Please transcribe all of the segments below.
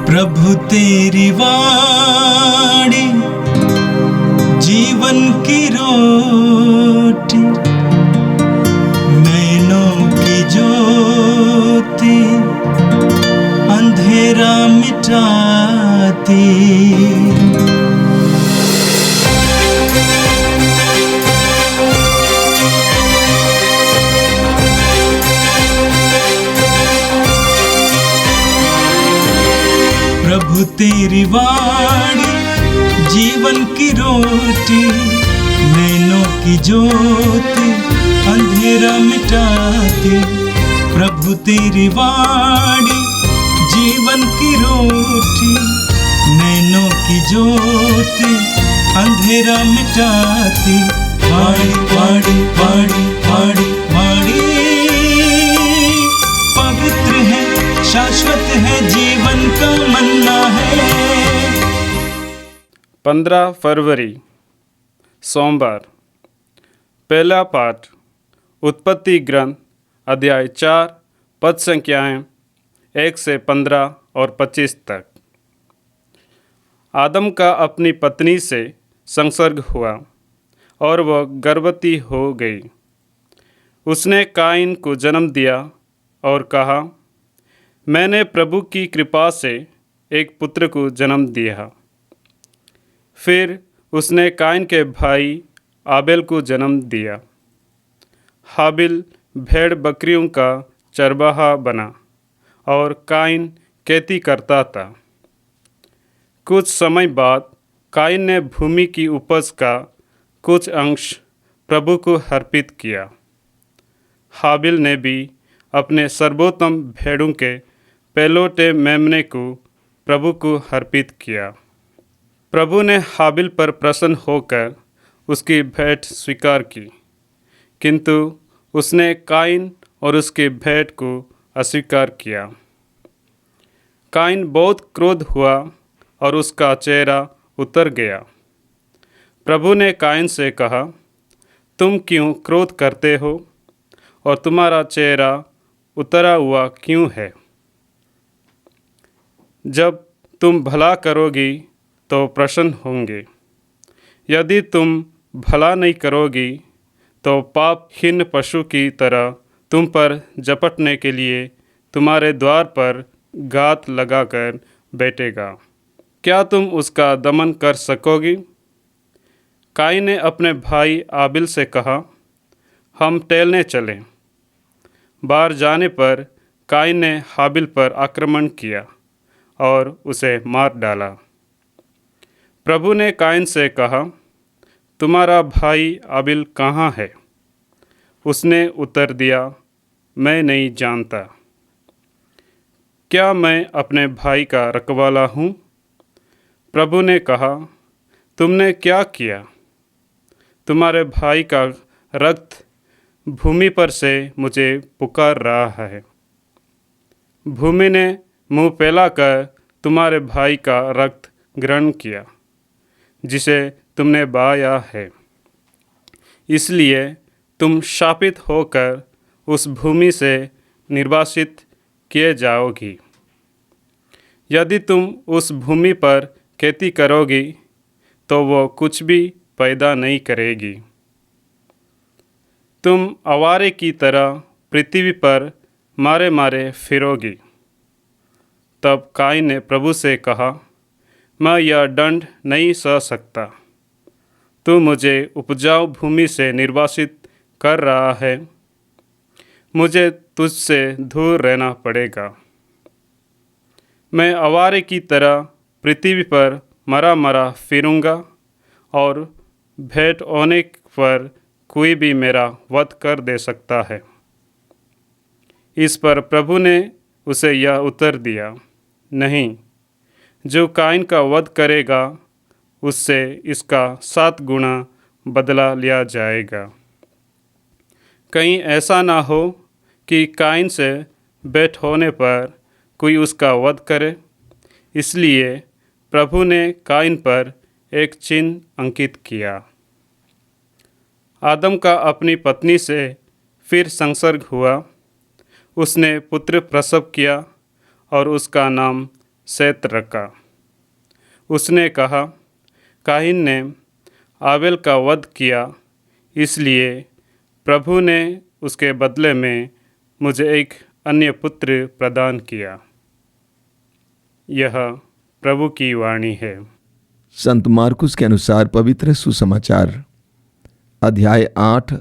प्रभु तेरी वाणी जीवन की रोटी, नैनों की ज्योति अंधेरा मिटाती। प्रभु तेरी वाणी जीवन की रोटी, नैनों की ज्योति अंधेरा मिटाती। प्रभु तेरी वाणी जीवन की रोटी, नैनों की ज्योति अंधेरा मिटाती। वाणी वाणी वाणी वाणी वाणी पवित्र है, शाश्वत है, जीवन का मन्ना है। 15 फरवरी सोमवार। पहला पाठ उत्पत्ति ग्रंथ अध्याय 4 पद संख्याएँ 1 से 15 और 25 तक। आदम का अपनी पत्नी से संसर्ग हुआ और वह गर्भवती हो गई। उसने काइन को जन्म दिया और कहा, मैंने प्रभु की कृपा से एक पुत्र को जन्म दिया। फिर उसने काइन के भाई आबेल को जन्म दिया। हाबिल भेड़ बकरियों का चरवाहा बना और काइन खेती करता था। कुछ समय बाद काइन ने भूमि की उपज का कुछ अंश प्रभु को अर्पित किया। हाबिल ने भी अपने सर्वोत्तम भेड़ों के पहलौठे मेमने को प्रभु को अर्पित किया। प्रभु ने हाबिल पर प्रसन्न होकर उसकी भेंट स्वीकार की, किंतु उसने काइन और उसकी भेंट को अस्वीकार किया। काइन बहुत क्रोध हुआ और उसका चेहरा उतर गया। प्रभु ने काइन से कहा, तुम क्यों क्रोध करते हो और तुम्हारा चेहरा उतरा हुआ क्यों है? जब तुम भला करोगी तो प्रसन्न होंगे, यदि तुम भला नहीं करोगी तो पापहीन पशु की तरह तुम पर झपटने के लिए तुम्हारे द्वार पर घात लगाकर बैठेगा। क्या तुम उसका दमन कर सकोगी? काइन ने अपने भाई आबिल से कहा, हम टहलने चलें। बाहर जाने पर काइन ने हाबिल पर आक्रमण किया और उसे मार डाला। प्रभु ने काइन से कहा, तुम्हारा भाई आबिल कहाँ है? उसने उत्तर दिया, मैं नहीं जानता। क्या मैं अपने भाई का रखवाला हूँ? प्रभु ने कहा, तुमने क्या किया? तुम्हारे भाई का रक्त भूमि पर से मुझे पुकार रहा है। भूमि ने मुँह फैलाकर तुम्हारे भाई का रक्त ग्रहण किया, जिसे तुमने बहाया है। इसलिए तुम शापित होकर उस भूमि से निर्वासित किए जाओगी। यदि तुम उस भूमि पर खेती करोगी तो वो कुछ भी पैदा नहीं करेगी। तुम आवारे की तरह पृथ्वी पर मारे मारे फिरोगी। तब काइन ने प्रभु से कहा, मैं यह दंड नहीं सह सकता। तू मुझे उपजाऊ भूमि से निर्वासित कर रहा है, मुझे तुझसे दूर रहना पड़ेगा। मैं आवारे की तरह पृथ्वी पर मरा मरा फिरूंगा और भेंट होने पर कोई भी मेरा वध कर दे सकता है। इस पर प्रभु ने उसे यह उत्तर दिया, नहीं, जो काइन का वध करेगा उससे इसका 7 गुना बदला लिया जाएगा। कहीं ऐसा ना हो कि काइन से भेंट होने पर कोई उसका वध करे। इसलिए प्रभु ने काइन पर एक चिन्ह अंकित किया। आदम का अपनी पत्नी से फिर संसर्ग हुआ। उसने पुत्र प्रसव किया और उसका नाम सेत रखा। उसने कहा, कायिन ने आबेल का वध किया, इसलिए प्रभु ने उसके बदले में मुझे एक अन्य पुत्र प्रदान किया। यह प्रभु की वाणी है। संत मार्कुस के अनुसार पवित्र सुसमाचार अध्याय 8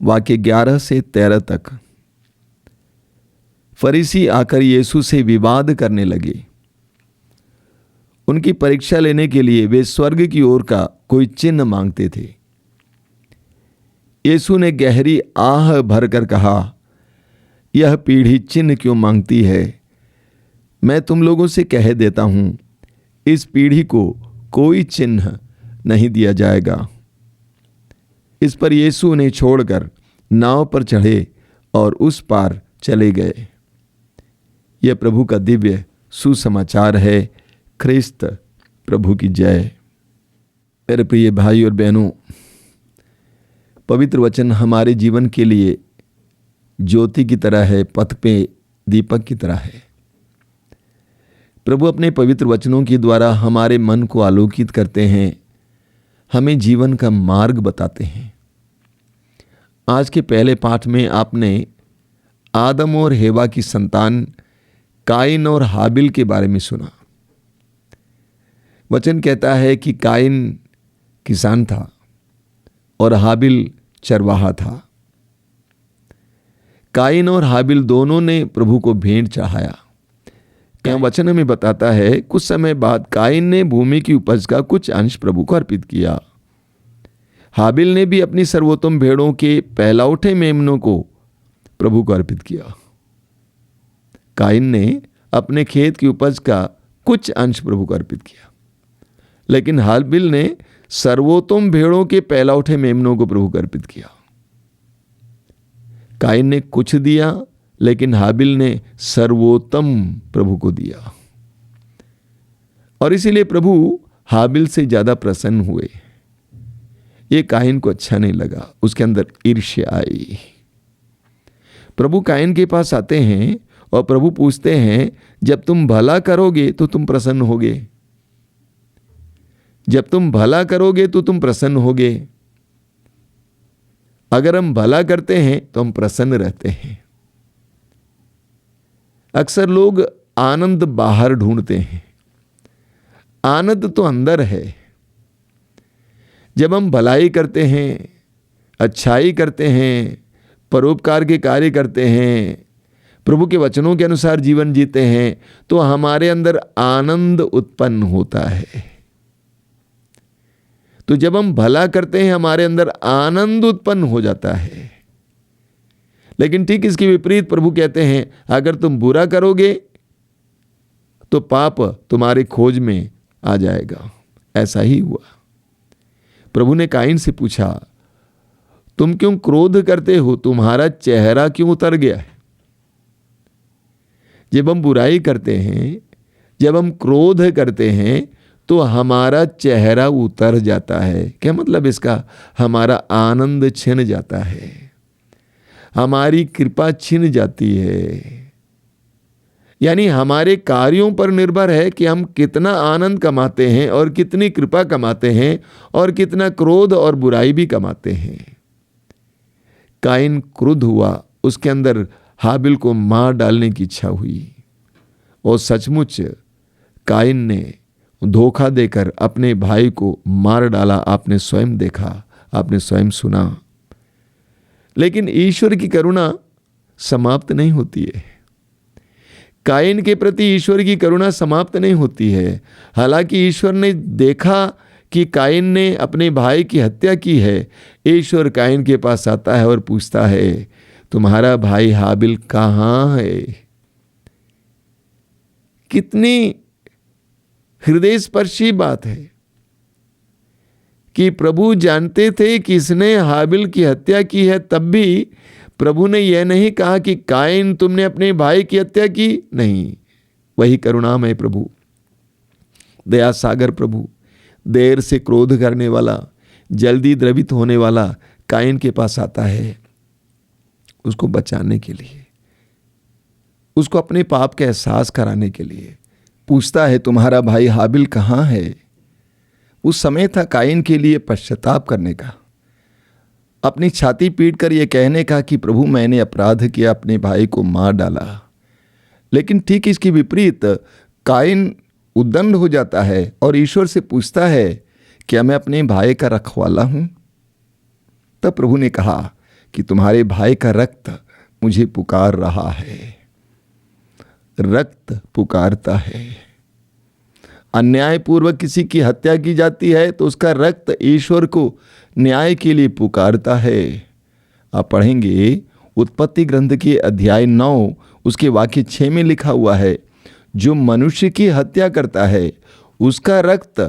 वाक्य 11 से 13 तक। फरीसी आकर यीशु से विवाद करने लगे। उनकी परीक्षा लेने के लिए वे स्वर्ग की ओर का कोई चिन्ह मांगते थे। यीशु ने गहरी आह भरकर कहा, यह पीढ़ी चिन्ह क्यों मांगती है? मैं तुम लोगों से कह देता हूं, इस पीढ़ी को कोई चिन्ह नहीं दिया जाएगा। इस पर यीशु उन्हें छोड़कर नाव पर चढ़े और उस पार चले गए। यह प्रभु का दिव्य सुसमाचार है। ख्रिस्त प्रभु की जय। मेरे प्रिय भाई और बहनों, पवित्र वचन हमारे जीवन के लिए ज्योति की तरह है, पथ पे दीपक की तरह है। प्रभु अपने पवित्र वचनों के द्वारा हमारे मन को आलोकित करते हैं, हमें जीवन का मार्ग बताते हैं। आज के पहले पाठ में आपने आदम और हेवा की संतान कायिन और हाबिल के बारे में सुना। वचन कहता है कि कायिन किसान था और हाबिल चरवाहा था। कायिन और हाबिल दोनों ने प्रभु को भेंट चढ़ाया। यह वचन हमें बताता है, कुछ समय बाद कायिन ने भूमि की उपज का कुछ अंश प्रभु को अर्पित किया। हाबिल ने भी अपनी सर्वोत्तम भेड़ों के पहलौठे मेमनों को प्रभु को अर्पित किया। कायिन ने अपने खेत की उपज का कुछ अंश प्रभु को अर्पित किया, लेकिन हाबिल ने सर्वोत्तम भेड़ों के पहलौठे मेमनों को प्रभु को अर्पित किया। कायिन ने कुछ दिया, लेकिन हाबिल ने सर्वोत्तम प्रभु को दिया, और इसीलिए प्रभु हाबिल से ज्यादा प्रसन्न हुए। ये कायिन को अच्छा नहीं लगा, उसके अंदर ईर्ष्या आई। प्रभु कायिन के पास आते हैं और प्रभु पूछते हैं, जब तुम भला करोगे तो तुम प्रसन्न होगे, जब तुम भला करोगे तो तुम प्रसन्न होगे। अगर हम भला करते हैं तो हम प्रसन्न रहते हैं। अक्सर लोग आनंद बाहर ढूंढते हैं, आनंद तो अंदर है। जब हम भलाई करते हैं, अच्छाई करते हैं, परोपकार के कार्य करते हैं, प्रभु के वचनों के अनुसार जीवन जीते हैं, तो हमारे अंदर आनंद उत्पन्न होता है। तो जब हम भला करते हैं, हमारे अंदर आनंद उत्पन्न हो जाता है। लेकिन ठीक इसके विपरीत प्रभु कहते हैं, अगर तुम बुरा करोगे तो पाप तुम्हारे खोज में आ जाएगा। ऐसा ही हुआ। प्रभु ने कायिन से पूछा, तुम क्यों क्रोध करते हो? तुम्हारा चेहरा क्यों उतर गया है? जब हम बुराई करते हैं, जब हम क्रोध करते हैं, तो हमारा चेहरा उतर जाता है। क्या मतलब इसका? हमारा आनंद छिन जाता है, हमारी कृपा छिन जाती है। यानी हमारे कार्यों पर निर्भर है कि हम कितना आनंद कमाते हैं और कितनी कृपा कमाते हैं और कितना क्रोध और बुराई भी कमाते हैं। कायिन क्रुद्ध हुआ, उसके अंदर हाबिल को मार डालने की इच्छा हुई, और सचमुच कायिन ने धोखा देकर अपने भाई को मार डाला। आपने स्वयं देखा, आपने स्वयं सुना। लेकिन ईश्वर की करुणा समाप्त नहीं होती है। कायिन के प्रति ईश्वर की करुणा समाप्त नहीं होती है। हालांकि ईश्वर ने देखा कि कायिन ने अपने भाई की हत्या की है। ईश्वर कायिन के पास आता है और पूछता है, तुम्हारा भाई हाबिल कहाँ है? कितनी हृदय स्पर्शी बात है कि प्रभु जानते थे कि इसने हाबिल की हत्या की है, तब भी प्रभु ने यह नहीं कहा कि कायिन तुमने अपने भाई की हत्या की। नहीं, वही करुणामय प्रभु, दया सागर प्रभु, देर से क्रोध करने वाला, जल्दी द्रवित होने वाला कायिन के पास आता है उसको बचाने के लिए, उसको अपने पाप का एहसास कराने के लिए, पूछता है तुम्हारा भाई हाबिल कहाँ है। उस समय था कायन के लिए पश्चाताप करने का, अपनी छाती पीटकर यह कहने का कि प्रभु मैंने अपराध किया, अपने भाई को मार डाला। लेकिन ठीक इसके विपरीत कायन उद्दंड हो जाता है और ईश्वर से पूछता है क्या मैं अपने भाई का रखवाला हूं। तब प्रभु ने कहा कि तुम्हारे भाई का रक्त मुझे पुकार रहा है। रक्त पुकारता है। अन्यायपूर्वक किसी की हत्या की जाती है तो उसका रक्त ईश्वर को न्याय के लिए पुकारता है। आप पढ़ेंगे उत्पत्ति ग्रंथ के अध्याय 9 उसके वाक्य 6 में लिखा हुआ है, जो मनुष्य की हत्या करता है उसका रक्त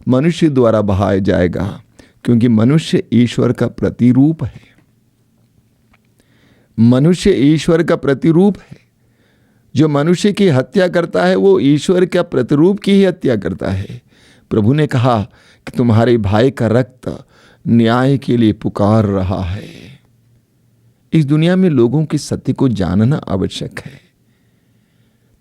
मनुष्य द्वारा बहाया जाएगा, क्योंकि मनुष्य ईश्वर का प्रतिरूप है। मनुष्य ईश्वर का प्रतिरूप है। जो मनुष्य की हत्या करता है वो ईश्वर का प्रतिरूप की ही हत्या करता है। प्रभु ने कहा कि तुम्हारे भाई का रक्त न्याय के लिए पुकार रहा है। इस दुनिया में लोगों के सत्य को जानना आवश्यक है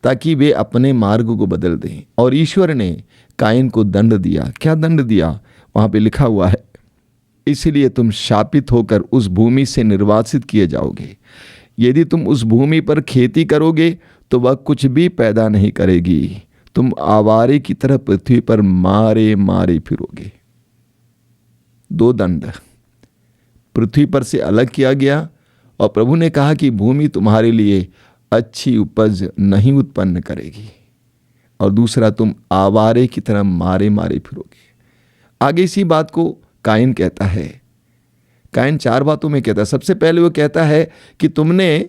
ताकि वे अपने मार्ग को बदल दें। और ईश्वर ने कायन को दंड दिया। क्या दंड दिया? वहां पे लिखा हुआ है, इसलिए तुम शापित होकर उस भूमि से निर्वासित किए जाओगे। यदि तुम उस भूमि पर खेती करोगे तो वह कुछ भी पैदा नहीं करेगी। तुम आवारे की तरह पृथ्वी पर मारे मारे फिरोगे। 2 दंड पृथ्वी पर से अलग किया गया और प्रभु ने कहा कि भूमि तुम्हारे लिए अच्छी उपज नहीं उत्पन्न करेगी। और दूसरा, तुम आवारे की तरह मारे मारे फिरोगे। आगे इसी बात को कायन कहता है। कायन 4 बातों में कहता है। सबसे पहले वो कहता है कि तुमने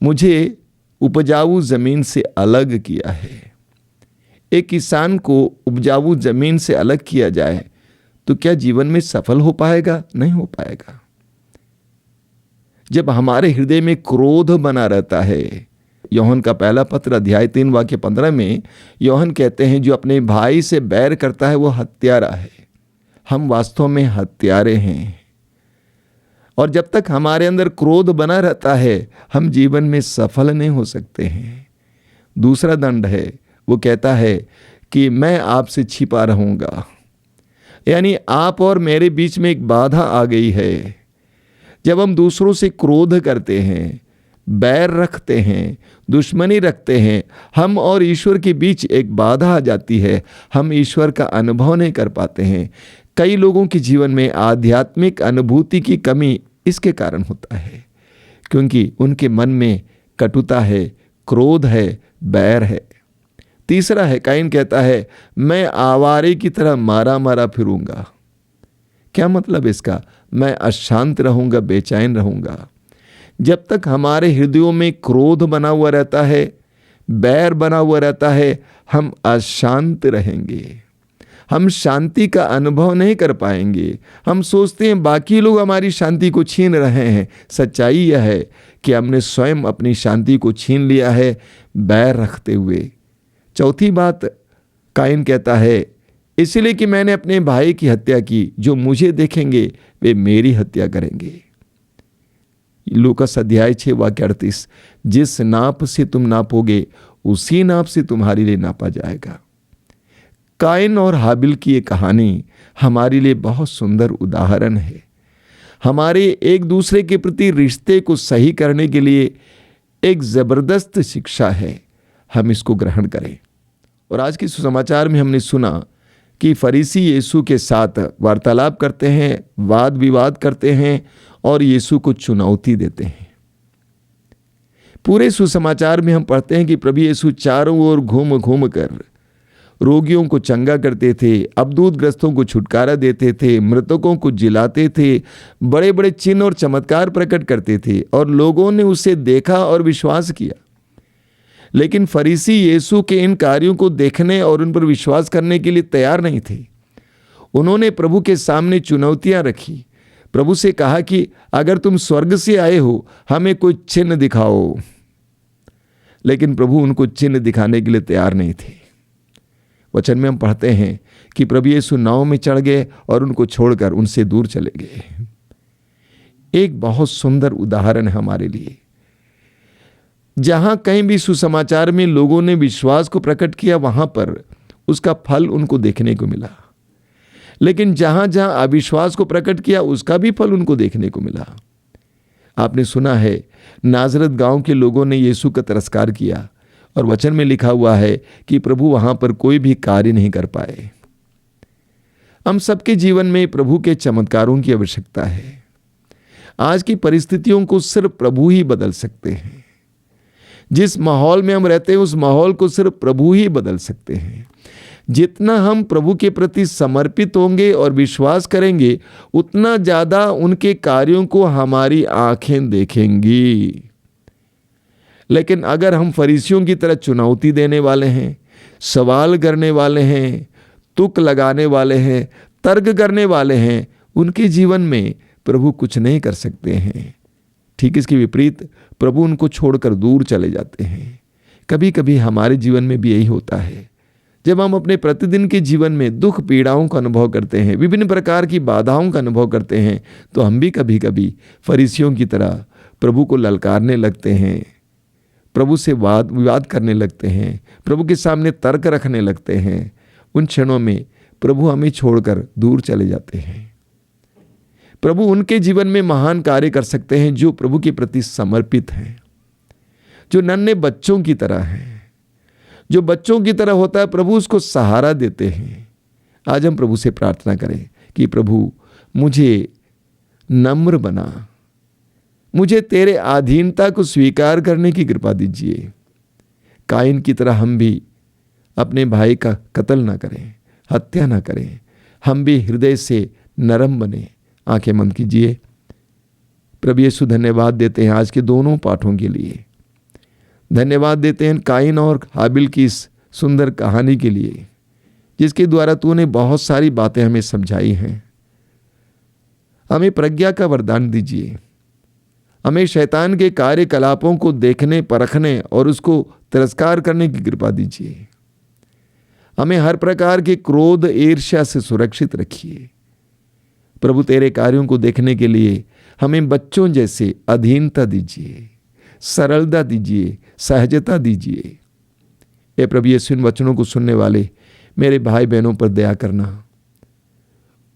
मुझे उपजाऊ जमीन से अलग किया है। एक किसान को उपजाऊ जमीन से अलग किया जाए तो क्या जीवन में सफल हो पाएगा? नहीं हो पाएगा। जब हमारे हृदय में क्रोध बना रहता है, यूहन्ना का पहला पत्र अध्याय 3 वाक्य 15 में यूहन्ना कहते हैं, जो अपने भाई से बैर करता है वो हत्यारा है। हम वास्तव में हत्यारे हैं। और जब तक हमारे अंदर क्रोध बना रहता है हम जीवन में सफल नहीं हो सकते हैं। दूसरा दंड है, वो कहता है कि मैं आपसे छिपा रहूंगा। यानी आप और मेरे बीच में एक बाधा आ गई है। जब हम दूसरों से क्रोध करते हैं, बैर रखते हैं, दुश्मनी रखते हैं, हम और ईश्वर के बीच एक बाधा आ जाती है। हम ईश्वर का अनुभव नहीं कर पाते हैं। कई लोगों के जीवन में आध्यात्मिक अनुभूति की कमी इसके कारण होता है, क्योंकि उनके मन में कटुता है, क्रोध है, बैर है। तीसरा है, कायन कहता है मैं आवारे की तरह मारा मारा फिरूंगा। क्या मतलब इसका? मैं अशांत रहूंगा, बेचैन रहूंगा। जब तक हमारे हृदयों में क्रोध बना हुआ रहता है, बैर बना हुआ रहता है, हम अशांत रहेंगे। हम शांति का अनुभव नहीं कर पाएंगे। हम सोचते हैं बाकी लोग हमारी शांति को छीन रहे हैं। सच्चाई यह है कि हमने स्वयं अपनी शांति को छीन लिया है बैर रखते हुए। चौथी बात कायन कहता है, इसलिए कि मैंने अपने भाई की हत्या की, जो मुझे देखेंगे वे मेरी हत्या करेंगे। लूकास अध्याय 6 वाक्य 38, जिस नाप से तुम नापोगे उसी नाप से तुम्हारे लिए नापा जाएगा। कायन और हाबिल की ये कहानी हमारे लिए बहुत सुंदर उदाहरण है। हमारे एक दूसरे के प्रति रिश्ते को सही करने के लिए एक जबरदस्त शिक्षा है। हम इसको ग्रहण करें। और आज के सुसमाचार में हमने सुना कि फरीसी यीशु के साथ वार्तालाप करते हैं, वाद विवाद करते हैं और यीशु को चुनौती देते हैं। पूरे सुसमाचार में हम पढ़ते हैं कि प्रभु यीशु चारों ओर घूम घूम कर रोगियों को चंगा करते थे, अबदूत ग्रस्तों को छुटकारा देते थे, मृतकों को जिलाते थे, बड़े बड़े चिन्ह और चमत्कार प्रकट करते थे और लोगों ने उसे देखा और विश्वास किया। लेकिन फरीसी यीशु के इन कार्यों को देखने और उन पर विश्वास करने के लिए तैयार नहीं थे। उन्होंने प्रभु के सामने चुनौतियां रखी। प्रभु से कहा कि अगर तुम स्वर्ग से आए हो हमें कोई चिन्ह दिखाओ। लेकिन प्रभु उनको चिन्ह दिखाने के लिए तैयार नहीं थे। वचन में हम पढ़ते हैं कि प्रभु यीशु नाव में चढ़ गए और उनको छोड़कर उनसे दूर चले गए। एक बहुत सुंदर उदाहरण है हमारे लिए। जहां कहीं भी सुसमाचार में लोगों ने विश्वास को प्रकट किया, वहां पर उसका फल उनको देखने को मिला। लेकिन जहां जहां अविश्वास को प्रकट किया, उसका भी फल उनको देखने को मिला। आपने सुना है नाजरत गांव के लोगों ने यीशु का तिरस्कार किया और वचन में लिखा हुआ है कि प्रभु वहां पर कोई भी कार्य नहीं कर पाए। हम सबके जीवन में प्रभु के चमत्कारों की आवश्यकता है। आज की परिस्थितियों को सिर्फ प्रभु ही बदल सकते हैं। जिस माहौल में हम रहते हैं उस माहौल को सिर्फ प्रभु ही बदल सकते हैं। जितना हम प्रभु के प्रति समर्पित होंगे और विश्वास करेंगे, उतना ज्यादा उनके कार्यों को हमारी आंखें देखेंगी। लेकिन अगर हम फरीसियों की तरह चुनौती देने वाले हैं, सवाल करने वाले हैं, तुक लगाने वाले हैं, तर्क करने वाले हैं, उनके जीवन में प्रभु कुछ नहीं कर सकते हैं। ठीक इसके विपरीत प्रभु उनको छोड़कर दूर चले जाते हैं। कभी कभी हमारे जीवन में भी यही होता है। जब हम अपने प्रतिदिन के जीवन में दुख पीड़ाओं का अनुभव करते हैं, विभिन्न प्रकार की बाधाओं का अनुभव करते हैं, तो हम भी कभी कभी फरीसियों की तरह प्रभु को ललकारने लगते हैं, प्रभु से वाद विवाद करने लगते हैं, प्रभु के सामने तर्क रखने लगते हैं। उन क्षणों में प्रभु हमें छोड़कर दूर चले जाते हैं। प्रभु उनके जीवन में महान कार्य कर सकते हैं जो प्रभु के प्रति समर्पित हैं, जो नन्हे बच्चों की तरह हैं। जो बच्चों की तरह होता है, प्रभु उसको सहारा देते हैं। आज हम प्रभु से प्रार्थना करें कि प्रभु मुझे नम्र बना, मुझे तेरे अधीनता को स्वीकार करने की कृपा दीजिए। काइन की तरह हम भी अपने भाई का कत्ल ना करें, हत्या ना करें। हम भी हृदय से नरम बने। आंखें बंद कीजिए। प्रभु यीशु धन्यवाद देते हैं आज के दोनों पाठों के लिए। धन्यवाद देते हैं काइन और हाबिल की इस सुंदर कहानी के लिए, जिसके द्वारा तूने बहुत सारी बातें हमें समझाई हैं। हमें प्रज्ञा का वरदान दीजिए। हमें शैतान के कार्यकलापों को देखने, परखने और उसको तिरस्कार करने की कृपा दीजिए। हमें हर प्रकार के क्रोध, ईर्ष्या से सुरक्षित रखिए। प्रभु तेरे कार्यों को देखने के लिए हमें बच्चों जैसे अधीनता दीजिए, सरलता दीजिए, सहजता दीजिए। हे प्रभु यीशु, इन वचनों को सुनने वाले मेरे भाई बहनों पर दया करना।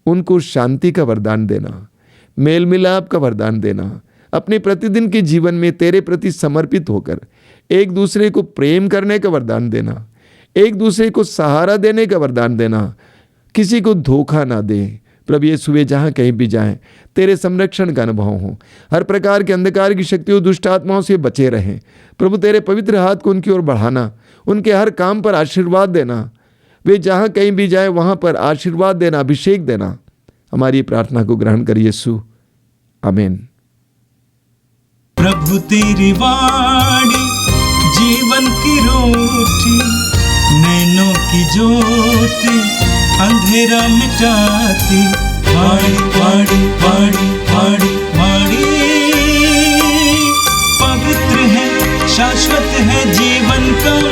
उनको शांति का वरदान देना, मेल मिलाप का वरदान देना। अपने प्रतिदिन के जीवन में तेरे प्रति समर्पित होकर एक दूसरे को प्रेम करने का वरदान देना, एक दूसरे को सहारा देने का वरदान देना। किसी को धोखा ना दे। प्रभु यीशु, वे जहाँ कहीं भी जाएं तेरे संरक्षण का अनुभव हो। हर प्रकार के अंधकार की शक्तियों, दुष्ट आत्माओं से बचे रहें। प्रभु तेरे पवित्र हाथ को उनकी ओर बढ़ाना, उनके हर काम पर आशीर्वाद देना। वे जहाँ कहीं भी जाएं वहाँ पर आशीर्वाद देना, अभिषेक देना। हमारी प्रार्थना को ग्रहण कर यीशु, आमीन। प्रभु तेरी वाणी जीवन की रोटी, नैनों की ज्योति अंधेरा मिटाती। वाणी वाणी वाणी वाणी वाणी पवित्र है, शाश्वत है, जीवन का